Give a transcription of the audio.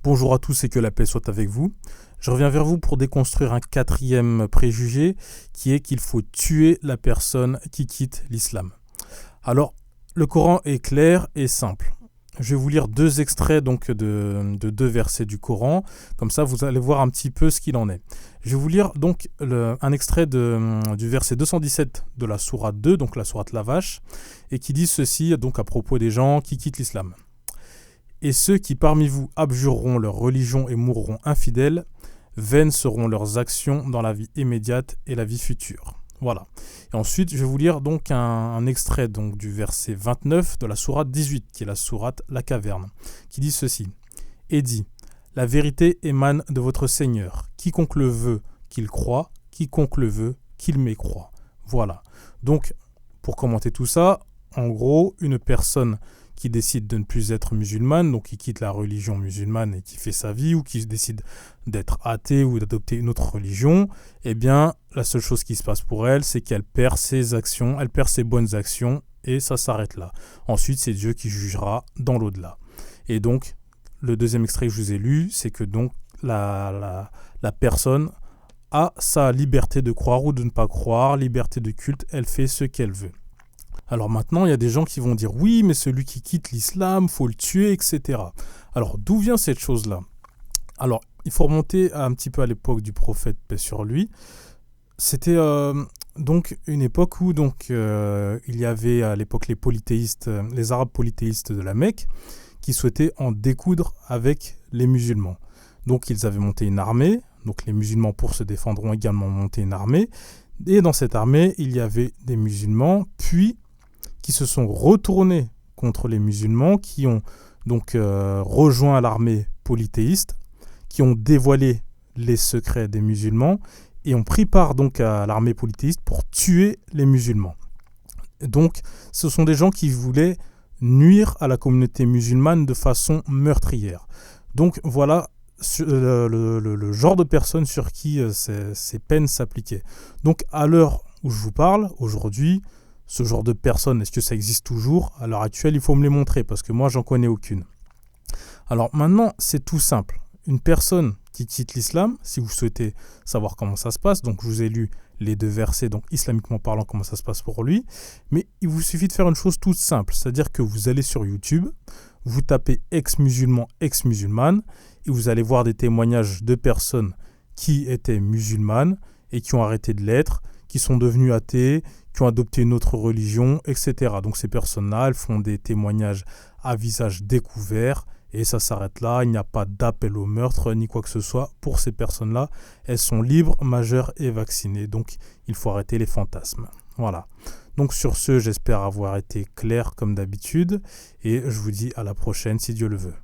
Bonjour à tous et que la paix soit avec vous. Je reviens vers vous pour déconstruire un quatrième préjugé qui est qu'il faut tuer la personne qui quitte l'islam. Alors, le Coran est clair et simple. Je vais vous lire deux extraits de deux versets du Coran, comme ça vous allez voir un petit peu ce qu'il en est. Je vais vous lire donc un extrait du verset 217 de la sourate 2, donc la sourate La Vache, et qui dit ceci donc à propos des gens qui quittent l'islam. Et ceux qui parmi vous abjureront leur religion et mourront infidèles, vaines seront leurs actions dans la vie immédiate et la vie future. Voilà. Et ensuite, je vais vous lire donc un extrait donc, du verset 29 de la sourate 18, qui est la sourate La Caverne, qui dit ceci. Et dit, la vérité émane de votre Seigneur. Quiconque le veut, qu'il croie. Quiconque le veut, qu'il mécroie. Voilà. Donc, pour commenter tout ça, en gros, une personne qui décide de ne plus être musulmane, donc qui quitte la religion musulmane et qui fait sa vie, ou qui décide d'être athée ou d'adopter une autre religion, eh bien, la seule chose qui se passe pour elle, c'est qu'elle perd ses actions, elle perd ses bonnes actions, et ça s'arrête là. Ensuite, c'est Dieu qui jugera dans l'au-delà. Et donc, le deuxième extrait que je vous ai lu, c'est que donc la personne a sa liberté de croire ou de ne pas croire, liberté de culte, elle fait ce qu'elle veut. Alors maintenant, il y a des gens qui vont dire « Oui, mais celui qui quitte l'islam, faut le tuer, etc. » Alors, d'où vient cette chose-là ? Alors, il faut remonter un petit peu à l'époque du prophète, paix sur lui. C'était donc une époque où il y avait à l'époque les polythéistes, les arabes polythéistes de la Mecque, qui souhaitaient en découdre avec les musulmans. Donc, ils avaient monté une armée. Donc, les musulmans, pour se défendre, ont également monté une armée. Et dans cette armée, il y avait des musulmans, puis qui se sont retournés contre les musulmans, qui ont donc rejoint l'armée polythéiste, qui ont dévoilé les secrets des musulmans et ont pris part donc à l'armée polythéiste pour tuer les musulmans. Donc, ce sont des gens qui voulaient nuire à la communauté musulmane de façon meurtrière. Donc, voilà le genre de personnes sur qui ces peines s'appliquaient. Donc, à l'heure où je vous parle, aujourd'hui, ce genre de personnes, est-ce que ça existe toujours ? À l'heure actuelle, il faut me les montrer parce que moi, j'en connais aucune. Alors maintenant, c'est tout simple. Une personne qui quitte l'islam, si vous souhaitez savoir comment ça se passe, donc je vous ai lu les deux versets, donc islamiquement parlant, comment ça se passe pour lui, mais il vous suffit de faire une chose toute simple, c'est-à-dire que vous allez sur YouTube, vous tapez ex-musulman, ex-musulmane, et vous allez voir des témoignages de personnes qui étaient musulmanes et qui ont arrêté de l'être, qui sont devenues athées, qui ont adopté une autre religion, etc. Donc ces personnes-là, elles font des témoignages à visage découvert et ça s'arrête là. Il n'y a pas d'appel au meurtre ni quoi que ce soit. Pour ces personnes-là, elles sont libres, majeures et vaccinées. Donc il faut arrêter les fantasmes. Voilà. Donc sur ce, j'espère avoir été clair comme d'habitude et je vous dis à la prochaine si Dieu le veut.